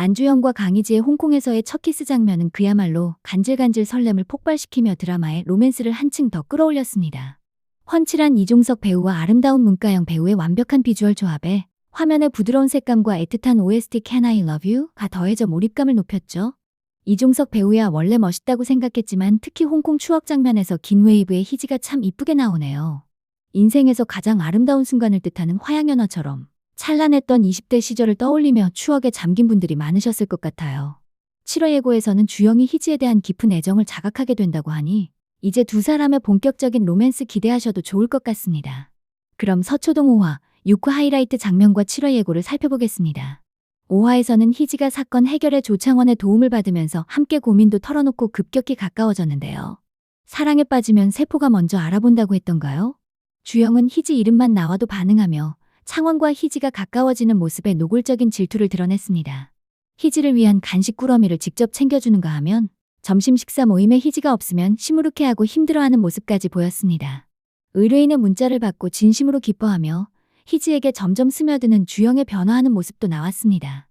안주영과 강희지의 홍콩에서의 첫 키스 장면은 그야말로 간질간질 설렘을 폭발시키며 드라마의 로맨스를 한층 더 끌어올렸습니다. 훤칠한 이종석 배우와 아름다운 문가영 배우의 완벽한 비주얼 조합에 화면의 부드러운 색감과 애틋한 OST Can I Love You가 더해져 몰입감을 높였죠. 이종석 배우야 원래 멋있다고 생각했지만 특히 홍콩 추억 장면에서 긴 웨이브의 희지가 참 이쁘게 나오네요. 인생에서 가장 아름다운 순간을 뜻하는 화양연화처럼 찬란했던 20대 시절을 떠올리며 추억에 잠긴 분들이 많으셨을 것 같아요. 7화 예고에서는 주영이 희지에 대한 깊은 애정을 자각하게 된다고 하니 이제 두 사람의 본격적인 로맨스 기대하셔도 좋을 것 같습니다. 그럼 서초동 5화, 6화 하이라이트 장면과 7화 예고를 살펴보겠습니다. 5화에서는 희지가 사건 해결에 조창원의 도움을 받으면서 함께 고민도 털어놓고 급격히 가까워졌는데요. 사랑에 빠지면 세포가 먼저 알아본다고 했던가요? 주영은 희지 이름만 나와도 반응하며 창원과 희지가 가까워지는 모습에 노골적인 질투를 드러냈습니다. 희지를 위한 간식 꾸러미를 직접 챙겨주는가 하면 점심 식사 모임에 희지가 없으면 시무룩해하고 힘들어하는 모습까지 보였습니다. 의뢰인의 문자를 받고 진심으로 기뻐하며 희지에게 점점 스며드는 주영의 변화하는 모습도 나왔습니다.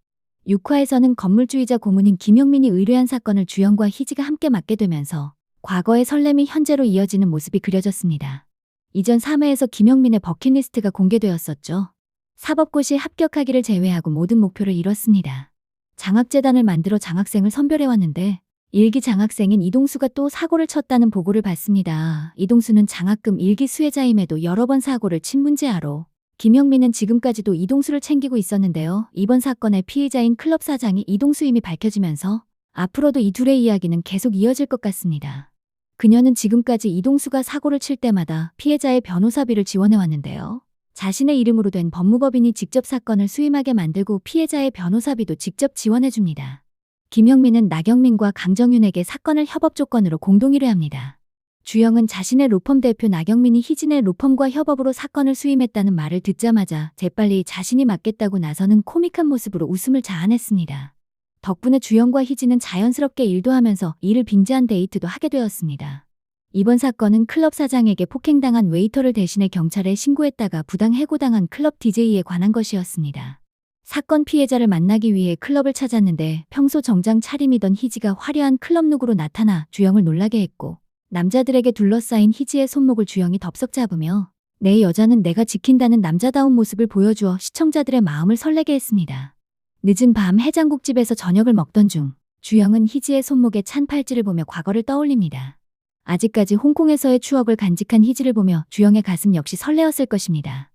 6화에서는 건물주의자 고문인 김영민이 의뢰한 사건을 주영과 희지가 함께 맡게 되면서 과거의 설렘이 현재로 이어지는 모습이 그려졌습니다. 이전 3회에서 김영민의 버킷리스트가 공개되었었죠. 사법고시 합격하기를 제외하고 모든 목표를 이뤘습니다. 장학재단을 만들어 장학생을 선별해왔는데 일기 장학생인 이동수가 또 사고를 쳤다는 보고를 받습니다. 이동수는 장학금 일기 수혜자임에도 여러 번 사고를 친 문제아로 김영민은 지금까지도 이동수를 챙기고 있었는데요. 이번 사건의 피의자인 클럽 사장이 이동수임이 밝혀지면서 앞으로도 이 둘의 이야기는 계속 이어질 것 같습니다. 그녀는 지금까지 이동수가 사고를 칠 때마다 피해자의 변호사비를 지원해왔는데요. 자신의 이름으로 된 법무법인이 직접 사건을 수임하게 만들고 피해자의 변호사비도 직접 지원해줍니다. 김영민은 나경민과 강정윤에게 사건을 협업 조건으로 공동 의뢰합니다. 주영은 자신의 로펌 대표 나경민이 희진의 로펌과 협업으로 사건을 수임했다는 말을 듣자마자 재빨리 자신이 맡겠다고 나서는 코믹한 모습으로 웃음을 자아냈습니다. 덕분에 주영과 희진은 자연스럽게 일도 하면서 이를 빙자한 데이트도 하게 되었습니다. 이번 사건은 클럽 사장에게 폭행당한 웨이터를 대신해 경찰에 신고했다가 부당 해고당한 클럽 DJ에 관한 것이었습니다. 사건 피해자를 만나기 위해 클럽을 찾았는데 평소 정장 차림이던 희지가 화려한 클럽룩으로 나타나 주영을 놀라게 했고 남자들에게 둘러싸인 희지의 손목을 주영이 덥석 잡으며 내 여자는 내가 지킨다는 남자다운 모습을 보여주어 시청자들의 마음을 설레게 했습니다. 늦은 밤 해장국집에서 저녁을 먹던 중 주영은 희지의 손목에 찬 팔찌를 보며 과거를 떠올립니다. 아직까지 홍콩에서의 추억을 간직한 희지를 보며 주영의 가슴 역시 설레었을 것입니다.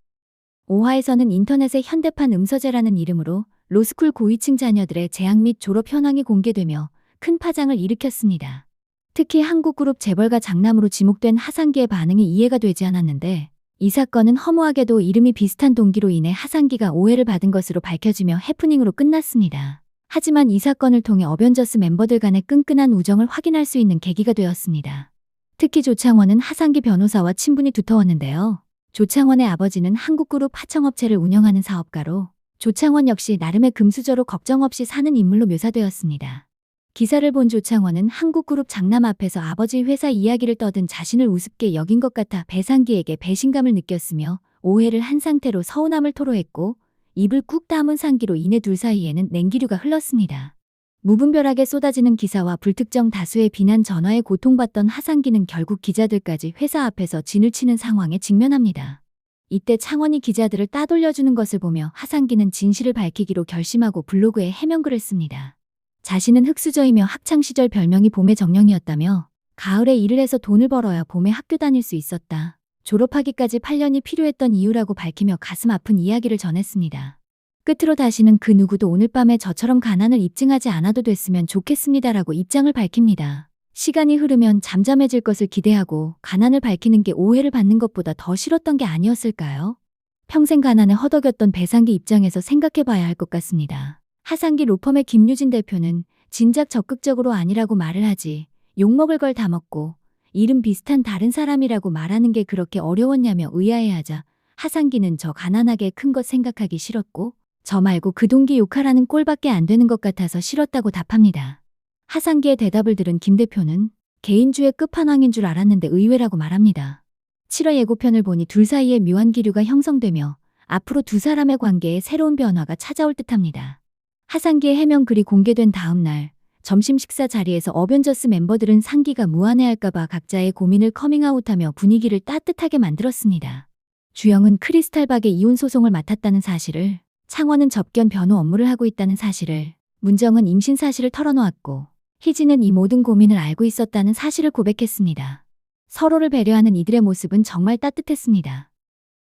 5화에서는 인터넷의 현대판 음서재라는 이름으로 로스쿨 고위층 자녀들의 재학 및 졸업 현황이 공개되며 큰 파장을 일으켰습니다. 특히 한국그룹 재벌가 장남으로 지목된 하상기의 반응이 이해가 되지 않았는데 이 사건은 허무하게도 이름이 비슷한 동기로 인해 하상기가 오해를 받은 것으로 밝혀지며 해프닝으로 끝났습니다. 하지만 이 사건을 통해 어벤져스 멤버들 간의 끈끈한 우정을 확인할 수 있는 계기가 되었습니다. 특히 조창원은 하상기 변호사와 친분이 두터웠는데요. 조창원의 아버지는 한국그룹 하청업체를 운영하는 사업가로 조창원 역시 나름의 금수저로 걱정 없이 사는 인물로 묘사되었습니다. 기사를 본 조창원은 한국그룹 장남 앞에서 아버지 회사 이야기를 떠든 자신을 우습게 여긴 것 같아 배상기에게 배신감을 느꼈으며 오해를 한 상태로 서운함을 토로했고 입을 꾹 다문 상기로 인해 둘 사이에는 냉기류가 흘렀습니다. 무분별하게 쏟아지는 기사와 불특정 다수의 비난 전화에 고통받던 하상기는 결국 기자들까지 회사 앞에서 진을 치는 상황에 직면합니다. 이때 창원이 기자들을 따돌려주는 것을 보며 하상기는 진실을 밝히기로 결심하고 블로그에 해명글을 씁니다. 자신은 흙수저이며 학창시절 별명이 봄의 정령이었다며 가을에 일을 해서 돈을 벌어야 봄에 학교 다닐 수 있었다. 졸업하기까지 8년이 필요했던 이유라고 밝히며 가슴 아픈 이야기를 전했습니다. 끝으로 다시는 그 누구도 오늘 밤에 저처럼 가난을 입증하지 않아도 됐으면 좋겠습니다라고 입장을 밝힙니다. 시간이 흐르면 잠잠해질 것을 기대하고 가난을 밝히는 게 오해를 받는 것보다 더 싫었던 게 아니었을까요? 평생 가난에 허덕였던 배상기 입장에서 생각해봐야 할 것 같습니다. 하상기 로펌의 김유진 대표는 진작 적극적으로 아니라고 말을 하지 욕먹을 걸 다 먹고 이름 비슷한 다른 사람이라고 말하는 게 그렇게 어려웠냐며 의아해하자 하상기는 저 가난하게 큰 것 생각하기 싫었고 저 말고 그 동기 욕하라는 꼴밖에 안 되는 것 같아서 싫었다고 답합니다. 하상기의 대답을 들은 김 대표는 개인주의 끝판왕인 줄 알았는데 의외라고 말합니다. 7화 예고편을 보니 둘 사이에 묘한 기류가 형성되며 앞으로 두 사람의 관계에 새로운 변화가 찾아올 듯합니다. 하상기의 해명 글이 공개된 다음 날 점심 식사 자리에서 어벤져스 멤버들은 상기가 무안해할까봐 각자의 고민을 커밍아웃하며 분위기를 따뜻하게 만들었습니다. 주영은 크리스탈박의 이혼 소송을 맡았다는 사실을, 창원은 접견 변호 업무를 하고 있다는 사실을, 문정은 임신 사실을 털어놓았고 희진은 이 모든 고민을 알고 있었다는 사실을 고백했습니다. 서로를 배려하는 이들의 모습은 정말 따뜻했습니다.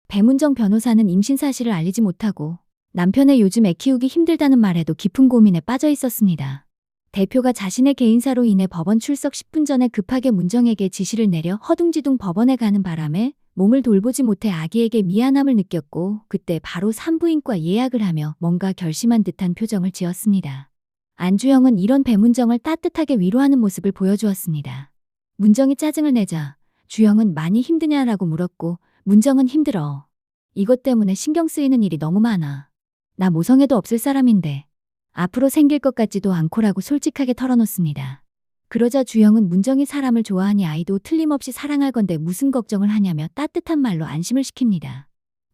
배문정 변호사는 임신 사실을 알리지 못하고 남편의 요즘 애 키우기 힘들다는 말에도 깊은 고민에 빠져 있었습니다. 대표가 자신의 개인사로 인해 법원 출석 10분 전에 급하게 문정에게 지시를 내려 허둥지둥 법원에 가는 바람에 몸을 돌보지 못해 아기에게 미안함을 느꼈고 그때 바로 산부인과 예약을 하며 뭔가 결심한 듯한 표정을 지었습니다. 안주영은 이런 배문정을 따뜻하게 위로하는 모습을 보여주었습니다. 문정이 짜증을 내자 주영은 많이 힘드냐라고 물었고 문정은 힘들어. 이것 때문에 신경 쓰이는 일이 너무 많아. 나 모성애도 없을 사람인데 앞으로 생길 것 같지도 않고라고 솔직하게 털어놓습니다. 그러자 주영은 문정이 사람을 좋아하니 아이도 틀림없이 사랑할 건데 무슨 걱정을 하냐며 따뜻한 말로 안심을 시킵니다.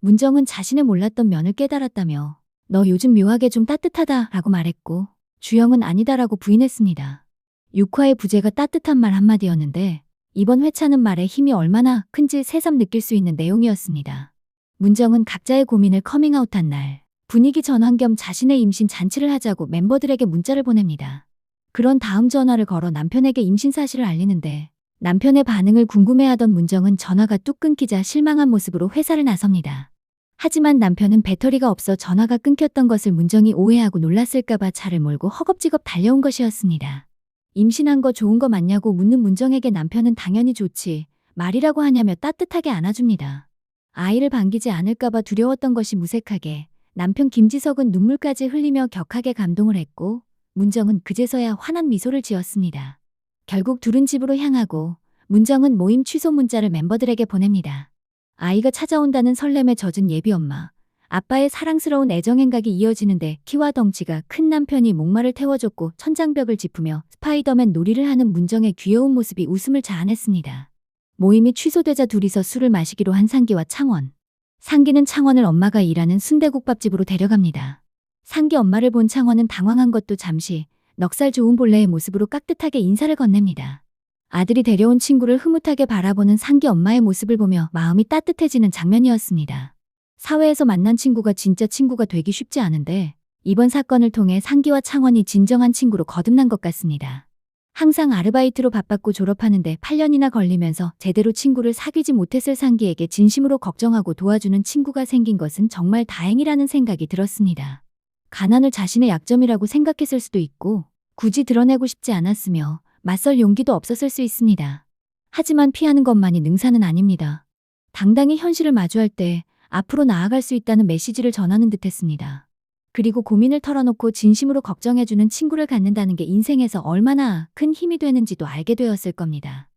문정은 자신의 몰랐던 면을 깨달았다며 너 요즘 묘하게 좀 따뜻하다 라고 말했고 주영은 아니다라고 부인했습니다. 6화의 부제가 따뜻한 말 한마디였는데 이번 회차는 말에 힘이 얼마나 큰지 새삼 느낄 수 있는 내용이었습니다. 문정은 각자의 고민을 커밍아웃한 날 분위기 전환 겸 자신의 임신 잔치를 하자고 멤버들에게 문자를 보냅니다. 그런 다음 전화를 걸어 남편에게 임신 사실을 알리는데 남편의 반응을 궁금해하던 문정은 전화가 뚝 끊기자 실망한 모습으로 회사를 나섭니다. 하지만 남편은 배터리가 없어 전화가 끊겼던 것을 문정이 오해하고 놀랐을까봐 차를 몰고 허겁지겁 달려온 것이었습니다. 임신한 거 좋은 거 맞냐고 묻는 문정에게 남편은 당연히 좋지, 말이라고 하냐며 따뜻하게 안아줍니다. 아이를 반기지 않을까봐 두려웠던 것이 무색하게 남편 김지석은 눈물까지 흘리며 격하게 감동을 했고 문정은 그제서야 환한 미소를 지었습니다. 결국 둘은 집으로 향하고 문정은 모임 취소 문자를 멤버들에게 보냅니다. 아이가 찾아온다는 설렘에 젖은 예비 엄마, 아빠의 사랑스러운 애정행각이 이어지는데 키와 덩치가 큰 남편이 목마를 태워줬고 천장벽을 짚으며 스파이더맨 놀이를 하는 문정의 귀여운 모습이 웃음을 자아냈습니다. 모임이 취소되자 둘이서 술을 마시기로 한 상기와 창원. 상기는 창원을 엄마가 일하는 순대국밥집으로 데려갑니다. 상기 엄마를 본 창원은 당황한 것도 잠시 넉살 좋은 본래의 모습으로 깍듯하게 인사를 건넵니다. 아들이 데려온 친구를 흐뭇하게 바라보는 상기 엄마의 모습을 보며 마음이 따뜻해지는 장면이었습니다. 사회에서 만난 친구가 진짜 친구가 되기 쉽지 않은데 이번 사건을 통해 상기와 창원이 진정한 친구로 거듭난 것 같습니다. 항상 아르바이트로 바빴고 졸업하는데 8년이나 걸리면서 제대로 친구를 사귀지 못했을 상기에게 진심으로 걱정하고 도와주는 친구가 생긴 것은 정말 다행이라는 생각이 들었습니다. 가난을 자신의 약점이라고 생각했을 수도 있고 굳이 드러내고 싶지 않았으며 맞설 용기도 없었을 수 있습니다. 하지만 피하는 것만이 능사는 아닙니다. 당당히 현실을 마주할 때 앞으로 나아갈 수 있다는 메시지를 전하는 듯했습니다. 그리고 고민을 털어놓고 진심으로 걱정해주는 친구를 갖는다는 게 인생에서 얼마나 큰 힘이 되는지도 알게 되었을 겁니다.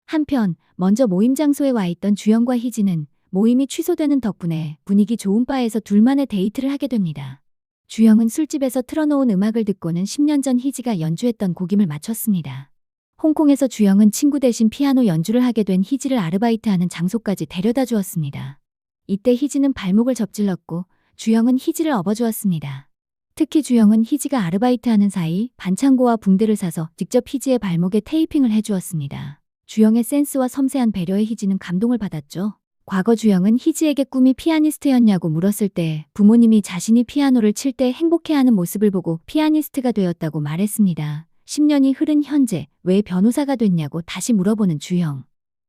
한편 먼저 모임 장소에 와 있던 주영과 희진은 모임이 취소되는 덕분에 분위기 좋은 바에서 둘만의 데이트를 하게 됩니다. 주영은 술집에서 틀어놓은 음악을 듣고는 10년 전 희지가 연주했던 곡임을 맞췄습니다. 홍콩에서 주영은 친구 대신 피아노 연주를 하게 된 희지를 아르바이트하는 장소까지 데려다 주었습니다. 이때 희지는 발목을 접질렀고 주영은 희지를 업어주었습니다. 특히 주영은 희지가 아르바이트하는 사이 반창고와 붕대를 사서 직접 희지의 발목에 테이핑을 해주었습니다. 주영의 센스와 섬세한 배려에 희지는 감동을 받았죠. 과거 주영은 희지에게 꿈이 피아니스트였냐고 물었을 때 부모님이 자신이 피아노를 칠 때 행복해하는 모습을 보고 피아니스트가 되었다고 말했습니다. 10년이 흐른 현재 왜 변호사가 됐냐고 다시 물어보는 주영.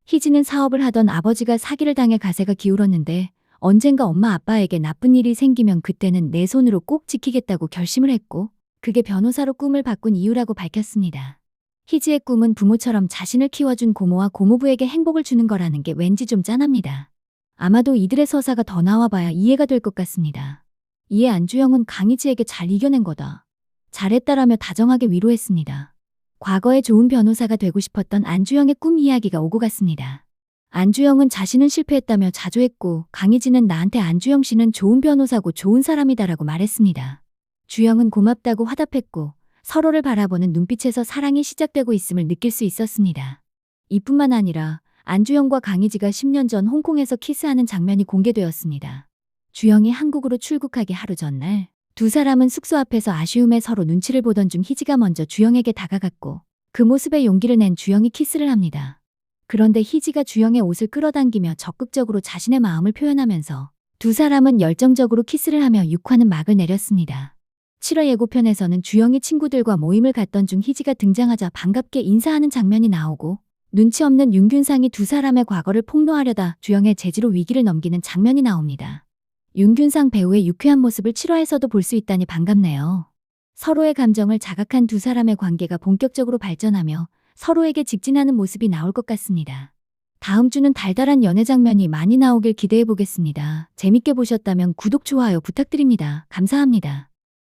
희지는 사업을 하던 아버지가 사기를 당해 가세가 기울었는데 언젠가 엄마 아빠에게 나쁜 일이 생기면 그때는 내 손으로 꼭 지키겠다고 결심을 했고 그게 변호사로 꿈을 바꾼 이유라고 밝혔습니다. 희지의 꿈은 부모처럼 자신을 키워준 고모와 고모부에게 행복을 주는 거라는 게 왠지 좀 짠합니다. 아마도 이들의 서사가 더 나와봐야 이해가 될 것 같습니다. 이에 안주영은 강희지에게 잘 이겨낸 거다. 잘했다라며 다정하게 위로했습니다. 과거에 좋은 변호사가 되고 싶었던 안주영의 꿈 이야기가 오고 갔습니다. 안주영은 자신은 실패했다며 자조했고 강희진은 나한테 안주영 씨는 좋은 변호사고 좋은 사람이다라고 말했습니다. 주영은 고맙다고 화답했고 서로를 바라보는 눈빛에서 사랑이 시작되고 있음을 느낄 수 있었습니다. 이뿐만 아니라 안주영과 강희지가 10년 전 홍콩에서 키스하는 장면이 공개되었습니다. 주영이 한국으로 출국하기 하루 전날 두 사람은 숙소 앞에서 아쉬움에 서로 눈치를 보던 중 희지가 먼저 주영에게 다가갔고 그 모습에 용기를 낸 주영이 키스를 합니다. 그런데 희지가 주영의 옷을 끌어당기며 적극적으로 자신의 마음을 표현하면서 두 사람은 열정적으로 키스를 하며 6화는 막을 내렸습니다. 7화 예고편에서는 주영이 친구들과 모임을 갔던 중 희지가 등장하자 반갑게 인사하는 장면이 나오고 눈치 없는 윤균상이 두 사람의 과거를 폭로하려다 주영의 제지로 위기를 넘기는 장면이 나옵니다. 윤균상 배우의 유쾌한 모습을 7화에서도 볼 수 있다니 반갑네요. 서로의 감정을 자각한 두 사람의 관계가 본격적으로 발전하며 서로에게 직진하는 모습이 나올 것 같습니다. 다음 주는 달달한 연애 장면이 많이 나오길 기대해 보겠습니다. 재밌게 보셨다면 구독, 좋아요 부탁드립니다. 감사합니다.